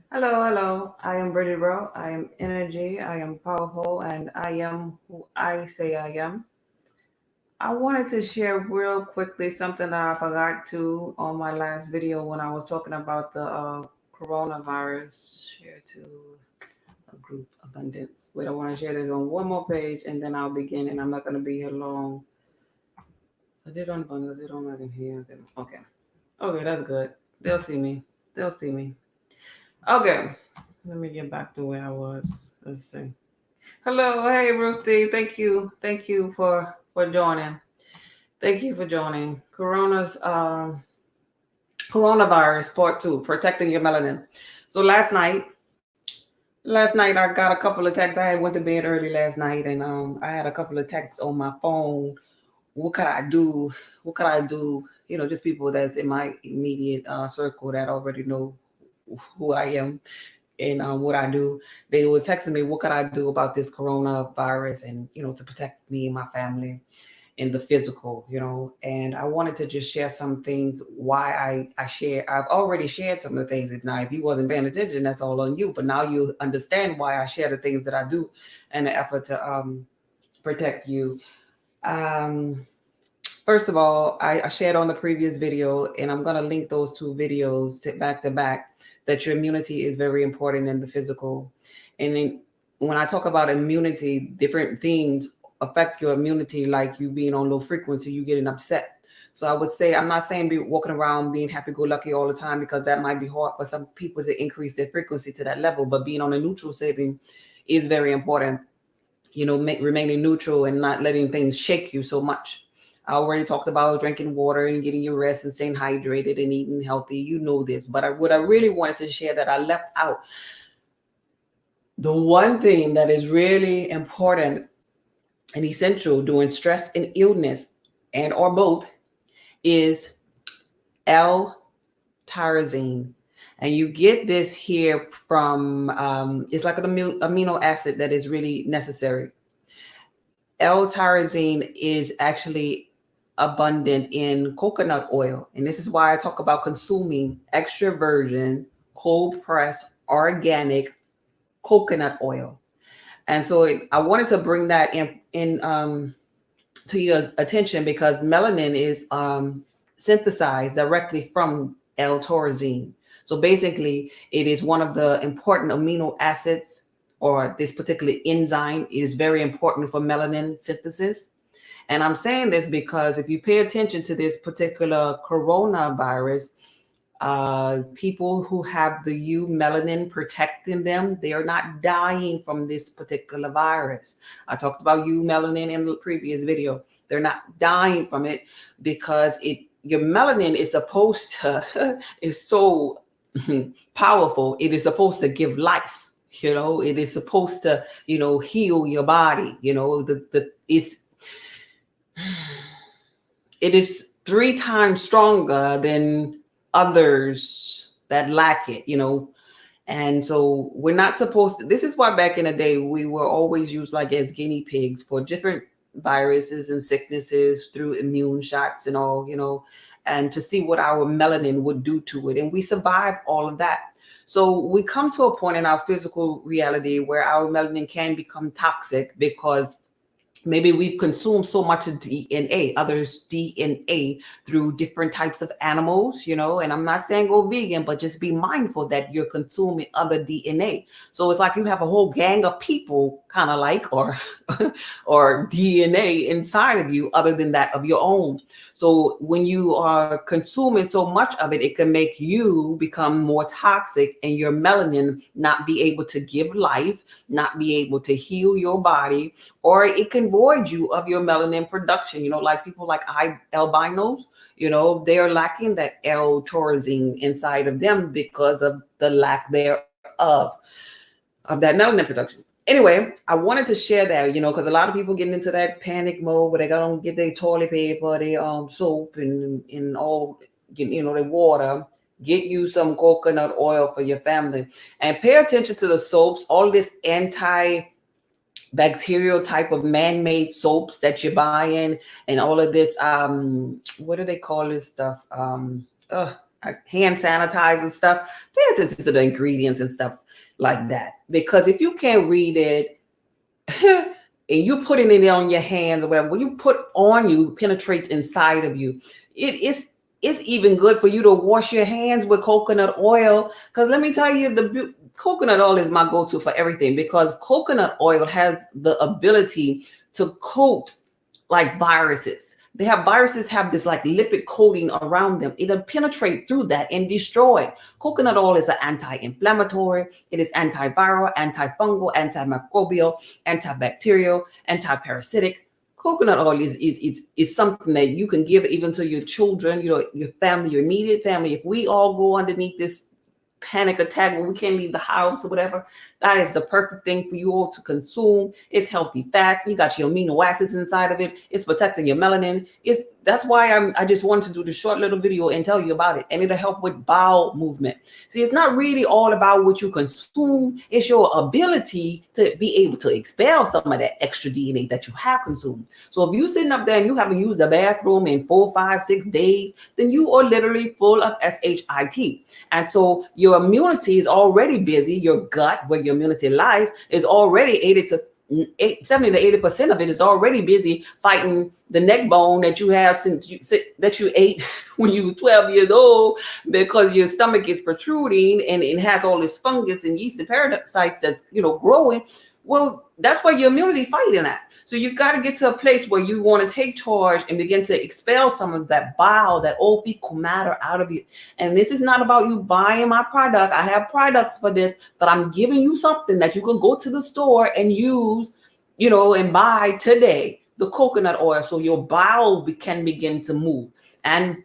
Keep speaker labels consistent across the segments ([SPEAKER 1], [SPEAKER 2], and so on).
[SPEAKER 1] Hello, hello. I am Bridget Bro. I am energy. I am powerful, and I am who I say I am. I wanted to share real quickly something that I forgot to on my last video when I was talking about the coronavirus. Share to a group abundance. Wait, I want to share this on one more page, and then I'll begin. And I'm not going to be here long. I did on abundance. They don't let in here. Okay. Okay, that's good. They'll see me. They'll see me. Okay. Let me get back to where I was. Let's see. Hello, hey Ruthie. Thank you for joining. Thank you for joining. Coronavirus part two, protecting your melanin. So last night I got a couple of texts. I went to bed early last night, and I had a couple of texts on my phone. What could I do? What could I do? Just people that's in my immediate circle that already know who I am and what I do. They were texting me, what could I do about this coronavirus and, to protect me and my family in the physical. And I wanted to just share some things why I've already shared some of the things. Now, if you wasn't paying attention, that's all on you. But now you understand why I share the things that I do in the effort to protect you. Um, First of all, I shared on the previous video, and I'm going to link those two videos back to back, that your immunity is very important in the physical. And then when I talk about immunity, different things affect your immunity, like you being on low frequency, you getting upset. So I would say, I'm not saying be walking around being happy-go-lucky all the time, because that might be hard for some people to increase their frequency to that level. But being on a neutral setting is very important. Remaining neutral and not letting things shake you so much. I already talked about drinking water and getting your rest and staying hydrated and eating healthy. You know this, but what I really wanted to share that I left out, the one thing that is really important and essential during stress and illness, and or both, is L-tyrosine. And you get this here from, it's like an amino acid that is really necessary. L-tyrosine is actually abundant in coconut oil. And this is why I talk about consuming extra virgin, cold pressed, organic coconut oil. And so I wanted to bring that in to your attention, because melanin is synthesized directly from L-tyrosine. So basically, it is one of the important amino acids, or this particular enzyme is very important for melanin synthesis. And I'm saying this because if you pay attention to this particular coronavirus, people who have the U melanin protecting them, they are not dying from this particular virus. I talked about U melanin in the previous video. They're not dying from it because your melanin is supposed to is so powerful. It is supposed to give life. It is supposed to heal your body. It is 3 times stronger than others that lack it. And so we're not supposed to. This is why back in the day we were always used like as guinea pigs for different viruses and sicknesses through immune shots and all, and to see what our melanin would do to it. And we survived all of that. So we come to a point in our physical reality where our melanin can become toxic because maybe we've consumed so much DNA, others' DNA, through different types of animals, and I'm not saying go vegan, but just be mindful that you're consuming other DNA. So it's like you have a whole gang of people kind of like, or or DNA inside of you other than that of your own. So when you are consuming so much of it, it can make you become more toxic and your melanin not be able to give life, not be able to heal your body, or it can void you of your melanin production. Like people like albinos, they're lacking that L-tyrosine inside of them because of the lack thereof of that melanin production. Anyway, I wanted to share that, because a lot of people getting into that panic mode where they gotta get their toilet paper, their soap, and all, their water. Get you some coconut oil for your family, and pay attention to the soaps. All this bacterial type of man-made soaps that you're buying, and all of this what do they call this stuff, hand sanitizer stuff. Pay attention to the ingredients and stuff like that. Because if you can't read it and you putting it on your hands or whatever, when you put on you penetrates inside of you. It's even good for you to wash your hands with coconut oil. Because let me tell you, coconut oil is my go-to for everything, because coconut oil has the ability to coat like viruses. Viruses have this like lipid coating around them. It'll penetrate through that and destroy. Coconut oil is an anti-inflammatory. It is antiviral, antifungal, antimicrobial, antibacterial, antiparasitic. Coconut oil is something that you can give even to your children, your family, your immediate family. If we all go underneath this panic attack when we can't leave the house or whatever, that is the perfect thing for you all to consume. It's healthy fats. You got your amino acids inside of it. It's protecting your melanin. That's why I just wanted to do the short little video and tell you about it. And it'll help with bowel movement. See, it's not really all about what you consume. It's your ability to be able to expel some of that extra DNA that you have consumed. So if you're sitting up there and you haven't used the bathroom in 4, 5, 6 days, then you are literally full of SHIT. And so your immunity is already busy. Your gut, where your immunity lies, is already 70 to 80% of it is already busy fighting the neck bone that you have that you ate when you were 12 years old, because your stomach is protruding and it has all this fungus and yeast and parasites that's growing. Well, that's where your immunity fighting at. So you got to get to a place where you want to take charge and begin to expel some of that bile, that old fecal matter out of you. And this is not about you buying my product. I have products for this, but I'm giving you something that you can go to the store and use, and buy today, the coconut oil, so your bowel can begin to move. And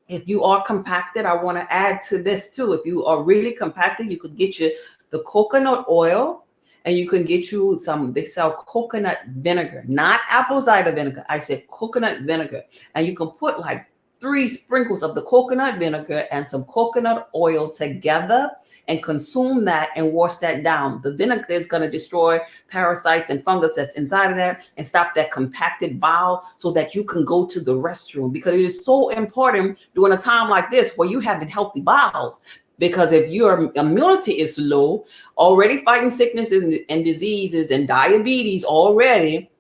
[SPEAKER 1] if you are compacted, I want to add to this too. If you are really compacted, you could get the coconut oil. And you can get you they sell coconut vinegar, not apple cider vinegar. I said coconut vinegar. And you can put like 3 sprinkles of the coconut vinegar and some coconut oil together and consume that and wash that down. The vinegar is going to destroy parasites and fungus that's inside of there and stop that compacted bowel so that you can go to the restroom, because it is so important during a time like this where you having healthy bowels. Because if your immunity is low, already fighting sicknesses and diseases and diabetes already,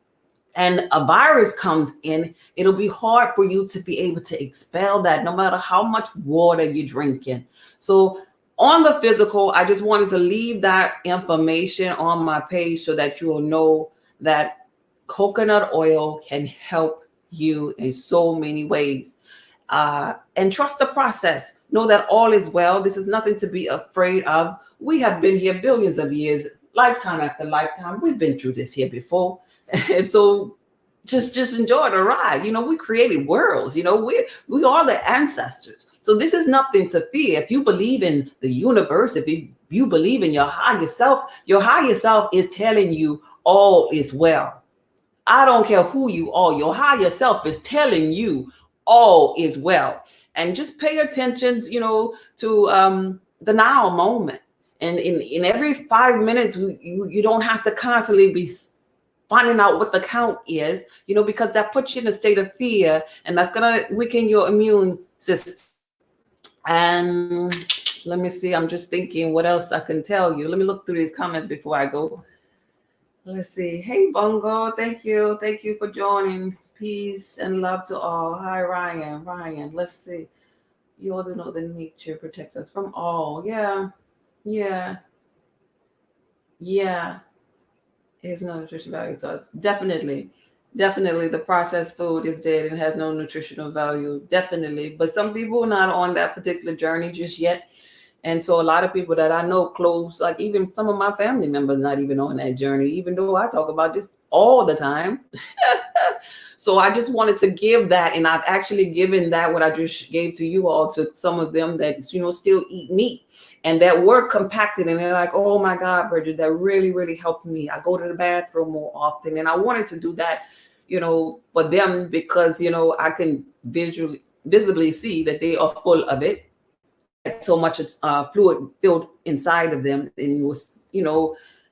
[SPEAKER 1] and a virus comes in, it'll be hard for you to be able to expel that no matter how much water you're drinking. So on the physical, I just wanted to leave that information on my page so that you will know that coconut oil can help you in so many ways. And trust the process. Know that all is well. This is nothing to be afraid of. We have been here billions of years, lifetime after lifetime. We've been through this here before. And so just enjoy the ride. We created worlds. We are the ancestors. So this is nothing to fear. If you believe in the universe, if you believe in your higher self is telling you all is well. I don't care who you are. Your higher self is telling you all is well. And just pay attention, to the now moment. And in every 5 minutes, you don't have to constantly be finding out what the count is, because that puts you in a state of fear, and that's going to weaken your immune system. And let me see, I'm just thinking what else I can tell you. Let me look through these comments before I go. Let's see. Hey, Bungo. Thank you. Thank you for joining. Peace and love to all. Hi, Ryan. Let's see. You all do know that nature protects us from all. Yeah. It's no nutrition value. So it's definitely the processed food is dead and has no nutritional value. Definitely. But some people are not on that particular journey just yet. And so a lot of people that I know close, like even some of my family members, not even on that journey, even though I talk about this all the time. So I just wanted to give that, and I've actually given that what I just gave to you all to some of them that still eat meat and that were compacted, and they're like, oh my God, Bridget, that really, really helped me. I go to the bathroom more often, and I wanted to do that, for them, because I can visibly see that they are full of it. That so much fluid filled inside of them, and was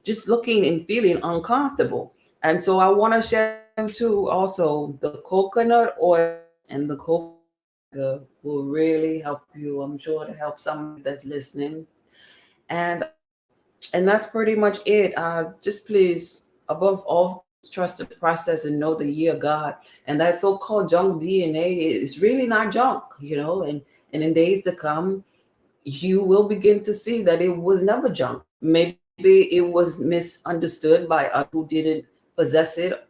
[SPEAKER 1] just looking and feeling uncomfortable. And so I want to share too also the coconut oil and the coconut will really help you. I'm sure to help somebody that's listening. And that's pretty much it. Just please, above all things, trust the process and know the year God. And that so-called junk DNA is really not junk, and in days to come, you will begin to see that it was never junk. Maybe it was misunderstood by us who didn't possess it,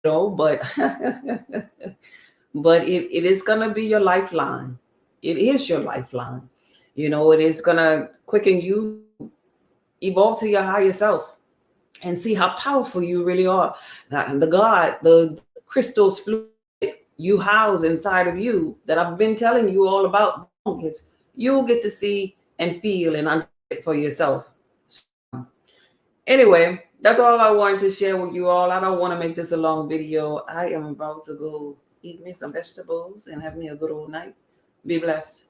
[SPEAKER 1] but but it is gonna be your lifeline. It is your lifeline. It is gonna quicken you to evolve to your higher self and see how powerful you really are. The crystals fluid you house inside of you that I've been telling you all about the longest, you'll get to see and feel and understand it for yourself. Anyway, that's all I wanted to share with you all. I don't want to make this a long video. I am about to go eat me some vegetables and have me a good old night. Be blessed.